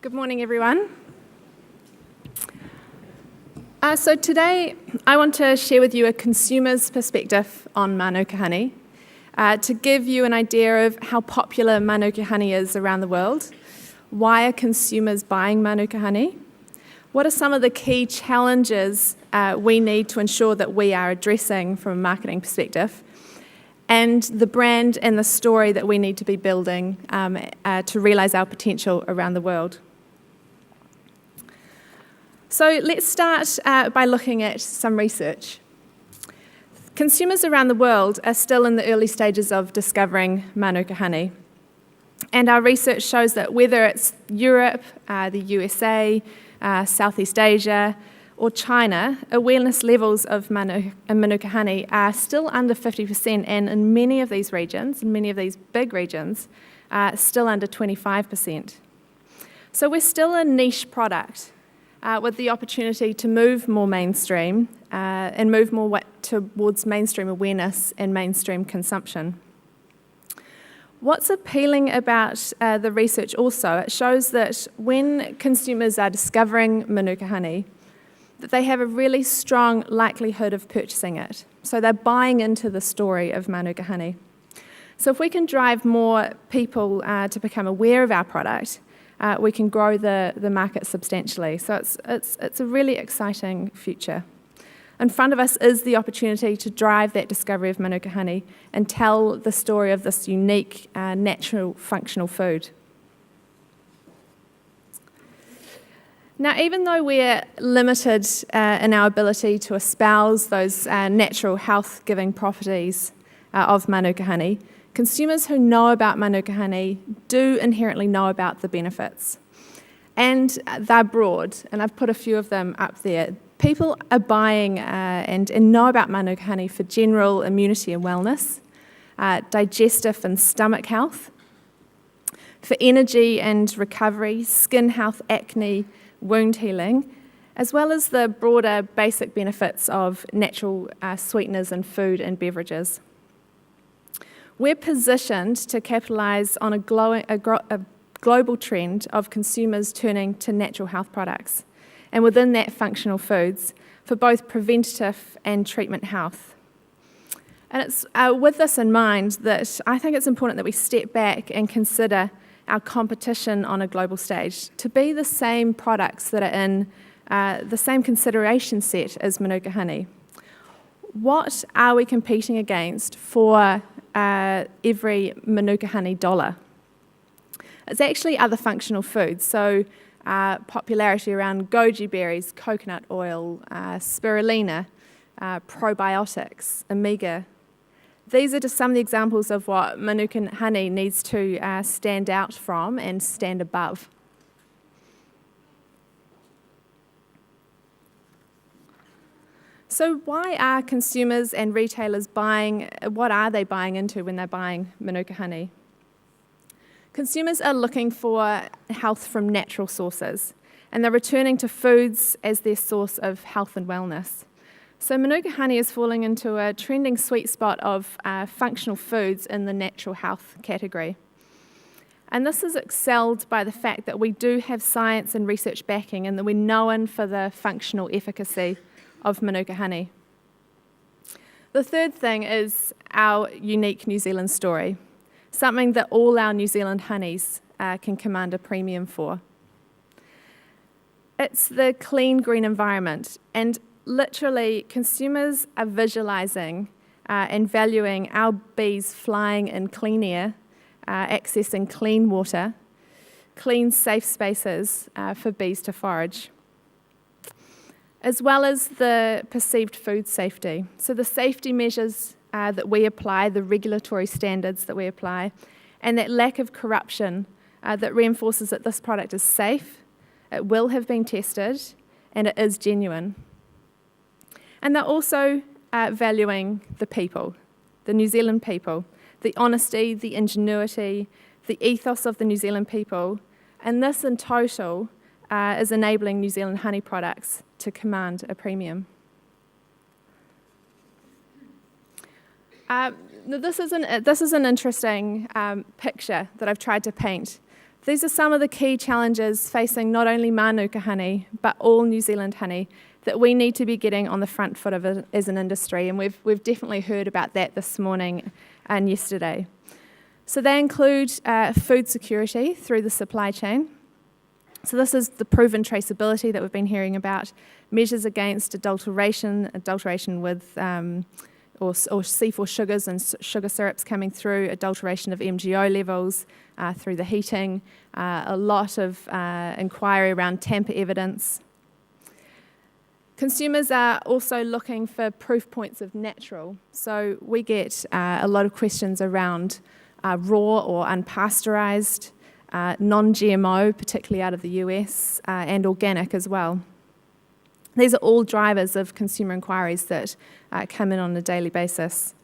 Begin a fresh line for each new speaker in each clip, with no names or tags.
Good morning, everyone. So today, I want to share with you a consumer's perspective on Manuka honey, to give you an idea of how popular Manuka honey is around the world. Why are consumers buying Manuka honey? What are some of the key challenges we need to ensure that we are addressing from a marketing perspective? And the brand and the story that we need to be building to realise our potential around the world. So let's start by looking at some research. Consumers around the world are still in the early stages of discovering Manuka honey. And our research shows that whether it's Europe, the USA, Southeast Asia, or China, awareness levels of Manuka honey are still under 50%, and in many of these regions, in many of these big regions, still under 25%. So we're still a niche product with the opportunity to move more mainstream and move more towards mainstream awareness and mainstream consumption. What's appealing about the research also, it shows that when consumers are discovering Manuka honey, that they have a really strong likelihood of purchasing it. So they're buying into the story of Manuka honey. So if we can drive more people to become aware of our product, we can grow the market substantially. So it's a really exciting future. In front of us is the opportunity to drive that discovery of Manuka honey and tell the story of this unique, natural, functional food. Now, even though we're limited in our ability to espouse those natural health-giving properties of Manuka honey, consumers who know about Manuka honey do inherently know about the benefits. And they're broad, and I've put a few of them up there. People are buying and know about Manuka honey for general immunity and wellness, digestive and stomach health, for energy and recovery, skin health, acne, wound healing, as well as the broader basic benefits of natural sweeteners in food and beverages. We're positioned to capitalise on a global trend of consumers turning to natural health products, and within that, functional foods, for both preventative and treatment health. And it's with this in mind that I think it's important that we step back and consider our competition on a global stage to be the same products that are in the same consideration set as Manuka honey. What are we competing against for every Manuka honey dollar? It's actually other functional foods, so popularity around goji berries, coconut oil, spirulina, probiotics, omega. These are just some of the examples of what Manuka honey needs to stand out from and stand above. So why are consumers and retailers buying, what are they buying into when they're buying Manuka honey? Consumers are looking for health from natural sources, and they're returning to foods as their source of health and wellness. So Manuka honey is falling into a trending sweet spot of functional foods in the natural health category. And this is excelled by the fact that we do have science and research backing, and that we're known for the functional efficacy of Manuka honey. The third thing is our unique New Zealand story, something that all our New Zealand honeys can command a premium for. It's the clean, green environment, and literally consumers are visualising and valuing our bees flying in clean air, accessing clean water, clean, safe spaces for bees to forage, as well as the perceived food safety. So the safety measures that we apply, the regulatory standards that we apply, and that lack of corruption that reinforces that this product is safe, it will have been tested, and it is genuine. And they're also valuing the people, the New Zealand people, the honesty, the ingenuity, the ethos of the New Zealand people, and this in total is enabling New Zealand honey products to command a premium. This is an interesting picture that I've tried to paint These are some of the key challenges facing not only Manuka honey, but all New Zealand honey that we need to be getting on the front foot of it as an industry, and we've definitely heard about that this morning and yesterday. So they include food security through the supply chain. So this is the proven traceability that we've been hearing about, measures against adulteration with or C4 sugars and sugar syrups coming through, adulteration of MGO levels through the heating, a lot of inquiry around tamper evidence. Consumers are also looking for proof points of natural. So we get a lot of questions around raw or unpasteurised, non-GMO, particularly out of the US, and organic as well. These are all drivers of consumer inquiries that come in on a daily basis.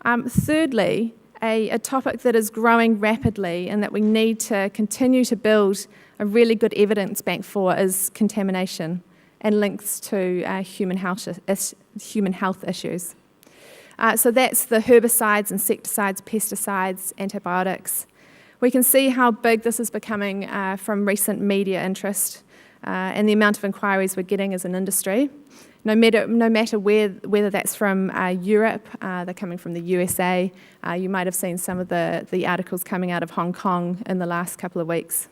Thirdly, a topic that is growing rapidly and that we need to continue to build a really good evidence bank for is contamination and links to human health issues. So that's the herbicides, insecticides, pesticides, antibiotics. We can see how big this is becoming from recent media interest and the amount of inquiries we're getting as an industry. No matter whether that's from Europe, they're coming from the USA. You might have seen some of the articles coming out of Hong Kong in the last couple of weeks.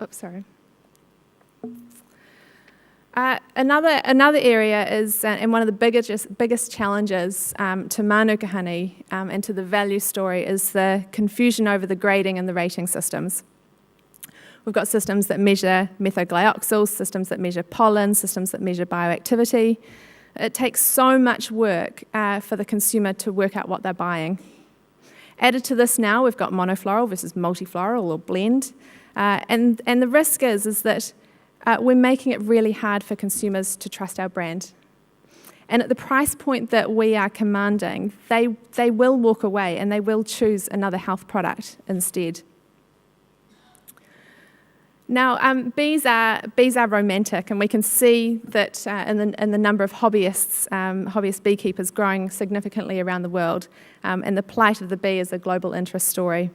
Oops, sorry. Another area is, and one of the biggest challenges to Manuka honey and to the value story is the confusion over the grading and the rating systems. We've got systems that measure methoglyoxyls, systems that measure pollen, systems that measure bioactivity. It takes so much work for the consumer to work out what they're buying. Added to this now, we've got monofloral versus multifloral or blend. And the risk is that we're making it really hard for consumers to trust our brand. And at the price point that we are commanding, they will walk away and they will choose another health product instead. Now, bees are romantic, and we can see that in the number of hobbyist beekeepers growing significantly around the world, and the plight of the bee is a global interest story.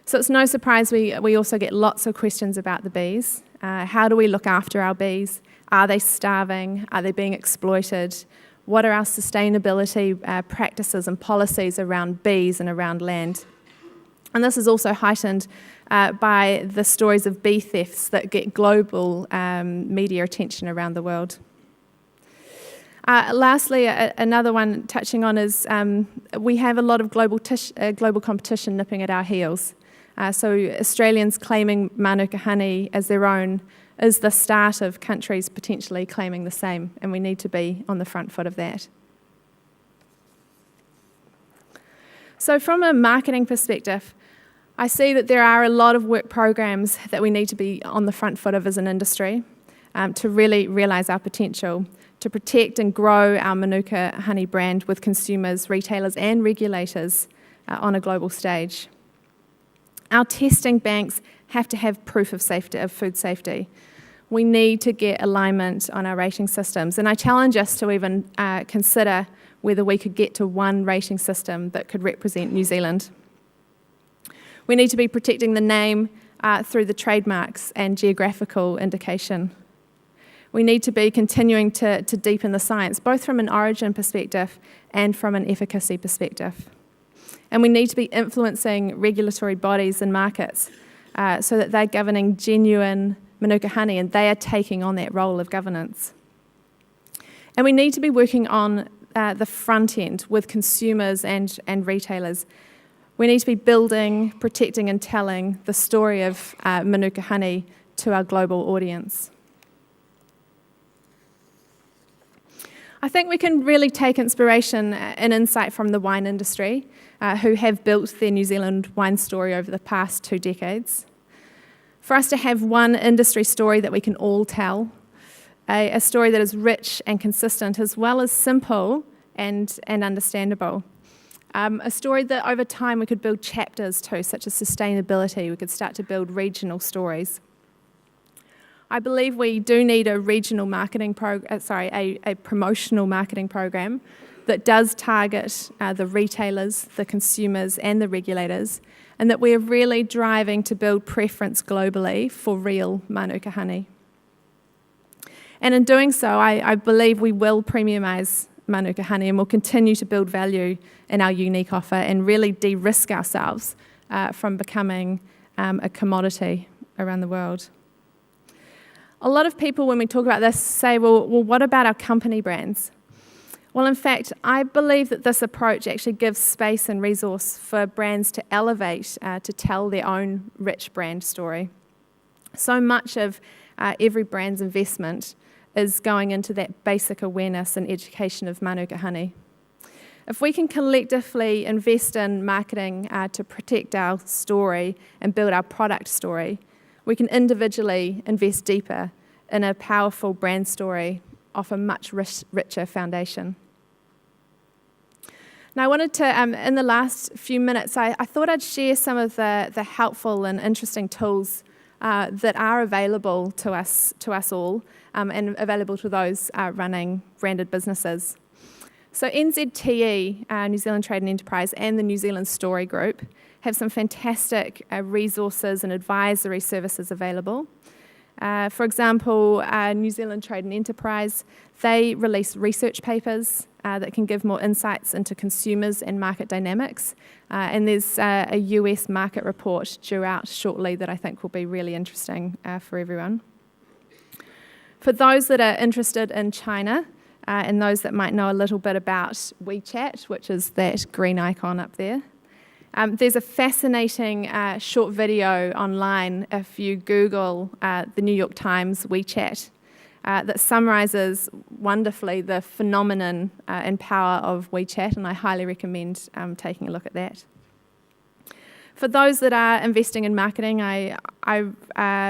So it's no surprise we also get lots of questions about the bees. How do we look after our bees? Are they starving? Are they being exploited? What are our sustainability practices and policies around bees and around land? And this is also heightened by the stories of bee thefts that get global media attention around the world. Lastly, another one touching on is we have a lot of global competition nipping at our heels. So Australians claiming Manuka honey as their own is the start of countries potentially claiming the same, and we need to be on the front foot of that. So from a marketing perspective, I see that there are a lot of work programs that we need to be on the front foot of as an industry to really realise our potential, to protect and grow our Manuka honey brand with consumers, retailers and regulators on a global stage. Our testing banks have to have proof of safety, of food safety. We need to get alignment on our rating systems, and I challenge us to even consider whether we could get to one rating system that could represent New Zealand. We need to be protecting the name through the trademarks and geographical indication. We need to be continuing to deepen the science, both from an origin perspective and from an efficacy perspective. And we need to be influencing regulatory bodies and markets so that they're governing genuine Manuka honey and they are taking on that role of governance. And we need to be working on the front end with consumers and retailers. We need to be building, protecting and telling the story of Manuka honey to our global audience. I think we can really take inspiration and insight from the wine industry, who have built their New Zealand wine story over the past 2 decades. For us to have one industry story that we can all tell, a story that is rich and consistent as well as simple and understandable. A story that over time we could build chapters to, such as sustainability. We could start to build regional stories. I believe we do need a regional marketing a promotional marketing program that does target the retailers, the consumers, and the regulators, and that we're really driving to build preference globally for real Manuka honey. And in doing so, I believe we will premiumise Manuka honey and will continue to build value in our unique offer and really de-risk ourselves from becoming a commodity around the world. A lot of people, when we talk about this, say, well, what about our company brands? Well, in fact, I believe that this approach actually gives space and resource for brands to elevate, to tell their own rich brand story. So much of every brand's investment is going into that basic awareness and education of Manuka honey. If we can collectively invest in marketing to protect our story and build our product story, we can individually invest deeper in a powerful brand story off a much richer foundation. Now, I wanted to, in the last few minutes, I thought I'd share some of the helpful and interesting tools that are available to us all and available to those running branded businesses. So NZTE, New Zealand Trade and Enterprise, and the New Zealand Story Group have some fantastic resources and advisory services available. For example, New Zealand Trade and Enterprise, they release research papers that can give more insights into consumers and market dynamics. And there's a US market report due out shortly that I think will be really interesting for everyone. For those that are interested in China, and those that might know a little bit about WeChat, which is that green icon up there, there's a fascinating short video online if you Google the New York Times WeChat that summarises wonderfully the phenomenon and power of WeChat, and I highly recommend taking a look at that. For those that are investing in marketing, I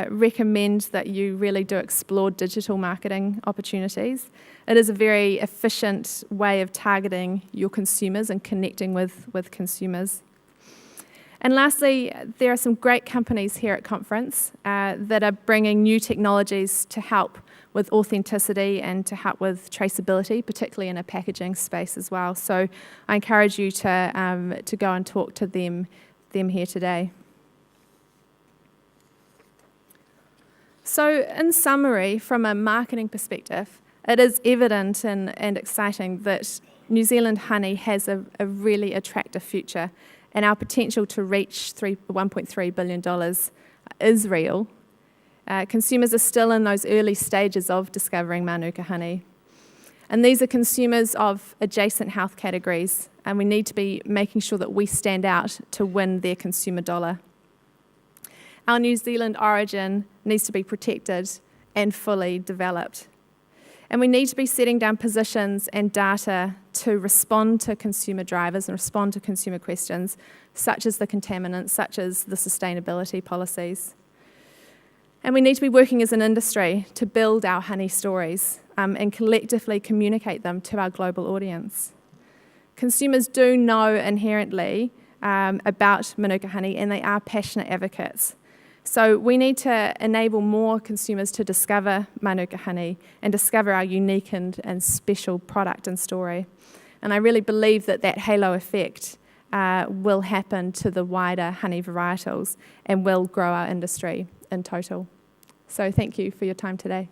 recommend that you really do explore digital marketing opportunities. It is a very efficient way of targeting your consumers and connecting with consumers. And lastly, there are some great companies here at conference that are bringing new technologies to help with authenticity and to help with traceability, particularly in a packaging space as well. So I encourage you to go and talk to them here today. So in summary, from a marketing perspective, it is evident and exciting that New Zealand honey has a really attractive future, and our potential to reach $1.3 billion is real. Consumers are still in those early stages of discovering Manuka honey. And these are consumers of adjacent health categories, and we need to be making sure that we stand out to win their consumer dollar. Our New Zealand origin needs to be protected and fully developed. And we need to be setting down positions and data to respond to consumer drivers and respond to consumer questions, such as the contaminants, such as the sustainability policies. And we need to be working as an industry to build our honey stories and collectively communicate them to our global audience. Consumers do know inherently about Manuka honey, and they are passionate advocates. So we need to enable more consumers to discover Manuka honey and discover our unique and special product and story. And I really believe that halo effect will happen to the wider honey varietals and will grow our industry in total. So thank you for your time today.